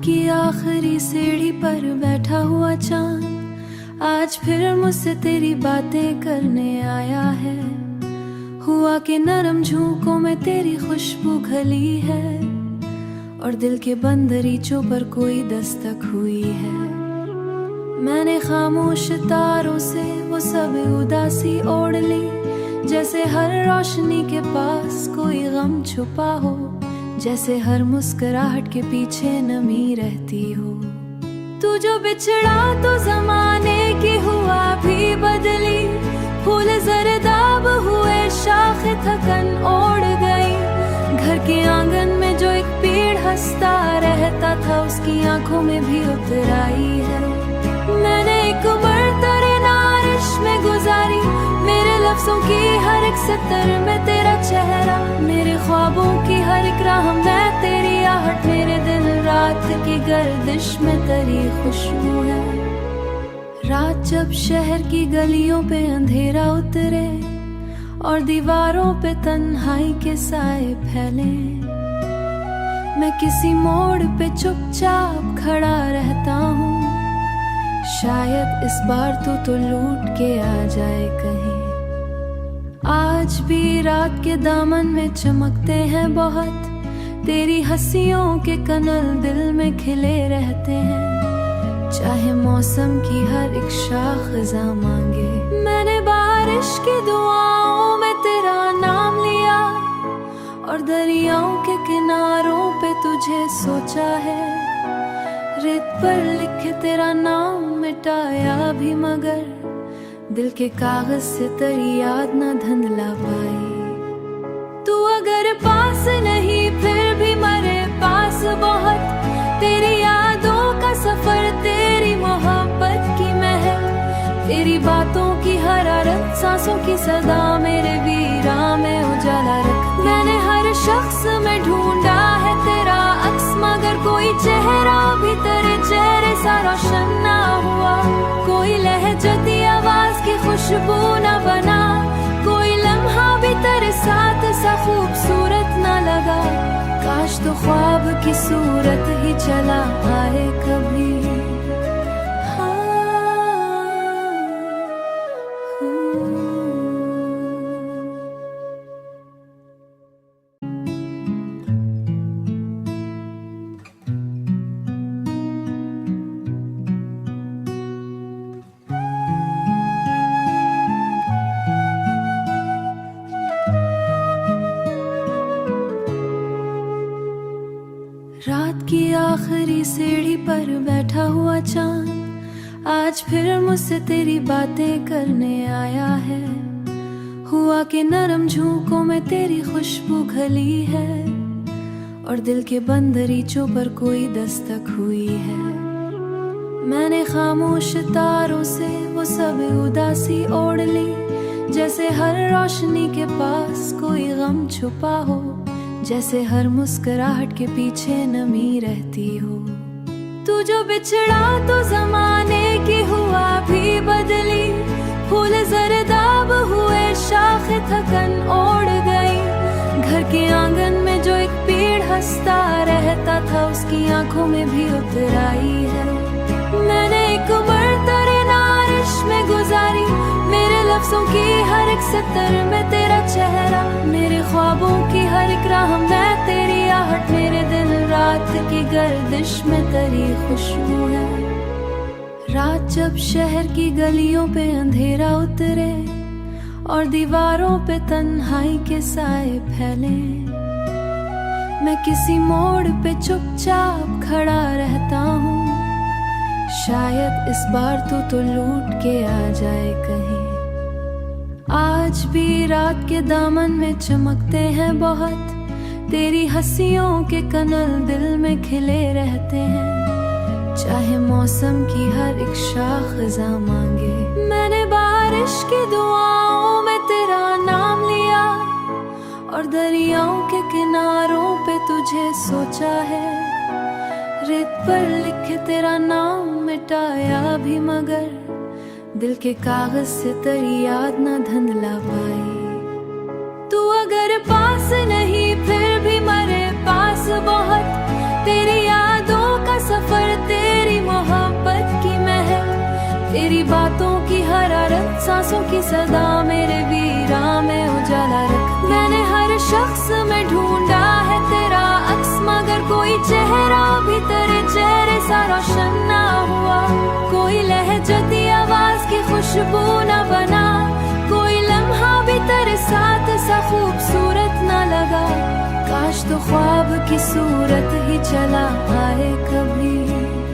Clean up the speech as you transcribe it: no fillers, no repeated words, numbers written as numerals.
की आखिरी सीढ़ी पर बैठा हुआ चांद आज फिर मुझसे तेरी बातें करने आया है। हुआ कि नरम झोंकों में तेरी खुशबू घली है और दिल के बंद रीचों पर कोई दस्तक हुई है। मैंने खामोश तारों से वो सब उदासी ओढ़ ली, जैसे हर रोशनी के पास कोई गम छुपा हो, जैसे हर मुस्कुराहट के पीछे नमी रहती हो। तू जो बिछड़ा तो जमाने की हुआ भी बदली, फूल जरदाब हुए शाख थकन ओढ़ गई। घर के आंगन में जो एक पेड़ हंसता रहता था उसकी आंखों में भी उतर आई है। मैंने एक उम्र तेरे नारिश में गुजारी, मेरे लफ्जों की हर एक सतर में तेरा चेहरा, मेरे ख्वाबों की हर एक राह में तेरी आहट, मेरे दिन रात की गर्दिश में तेरी खुशबू है। रात जब शहर की गलियों पे अंधेरा उतरे और दीवारों पे तन्हाई के साए फैले, मैं किसी मोड़ पे चुपचाप खड़ा रहता हूँ। शायद इस बार तू तो लूट के आ जाए कहीं। आज भी रात के दामन में चमकते हैं बहुत, तेरी हंसियों के कनल दिल में खिले रहते हैं। चाहे मौसम की हर एक शाख खज़ा मांगे, मैंने बारिश की दुआओं में तेरा नाम लिया और दरियाओं के किनारों पे तुझे सोचा है। रेत पर लिखे तेरा नाम मिटाया भी, मगर दिल के कागज से तेरी याद न धुंधला पाई। तू अगर पास नहीं फिर भी मरे पास बहुत, तेरी यादों का सफर, तेरी मोहब्बत की महक, तेरी बातों की हरारत, सांसों की सदा मेरे वीरा में उजाला रख। मैंने हर शख्स में ढूंढा है तेरा अक्स, मगर कोई चेहरा भी तेरे चेहरे सा रोशन ना हुआ। कोई लहजती आवाज की खुशबू न बना, कोई लम्हा भी तेरे साथ सा खूबसूरत न लगा। काश तो ख्वाब की सूरत ही चला आए कभी। रात की आखिरी सीढ़ी पर बैठा हुआ चांद आज फिर मुझसे तेरी बातें करने आया है। हुआ कि नरम झोंकों में तेरी खुशबू घली है और दिल के बंद रीचों पर कोई दस्तक हुई है। मैंने खामोश तारों से वो सब उदासी ओढ़ ली, जैसे हर रोशनी के पास कोई गम छुपा हो, जैसे हर मुस्कुराहट के पीछे नमी रहती हो। तू जो बिछड़ा तो जमाने की हुआ भी बदली, फूल जरदाब हुए शाख थकन ओढ़ गई। घर के आंगन में जो एक पेड़ हंसता रहता था उसकी आंखों में भी उतर आई है। मैंने एक उम्र तेरे नारिश में गुजारी, मेरे लफ्जों की हर एक सतर में तेरा चेहरा, मेरे ख्वाबों की हर एक राह में तेरी आहट, मेरे दिन रात की गर्दिश में तेरी खुशबू है। रात जब शहर की गलियों पे अंधेरा उतरे और दीवारों पे तन्हाई के साए फैले, मैं किसी मोड़ पे चुपचाप खड़ा रहता हूँ। शायद इस बार तू तो लूट के आ जाए कहीं। आज भी रात के दामन में चमकते हैं बहुत, तेरी हंसियों के कनल दिल में खिले रहते हैं। चाहे मौसम की हर एक शाख खज़ा मांगे, मैंने बारिश की दुआओं में तेरा नाम लिया और दरियाओं के किनारों पे तुझे सोचा है। रेत पर लिखे तेरा नाम मिटाया भी, मगर दिल के कागज से तेरी याद न धुंधला पाई। तू अगर पास नहीं फिर भी मरे पास बहुत, तेरी यादों का सफर सदा मेरे वीरा में उजाला रख। मैंने हर शख्स में ढूंढा है तेरा अक्स, मगर कोई चेहरा भी तेरे चेहरे सा रोशन ना हुआ। कोई लहजती आवाज की खुशबू न बना, कोई लम्हा भी तेरे साथ सा खूबसूरत न लगा। काश तो ख्वाब की सूरत ही चला आए कभी।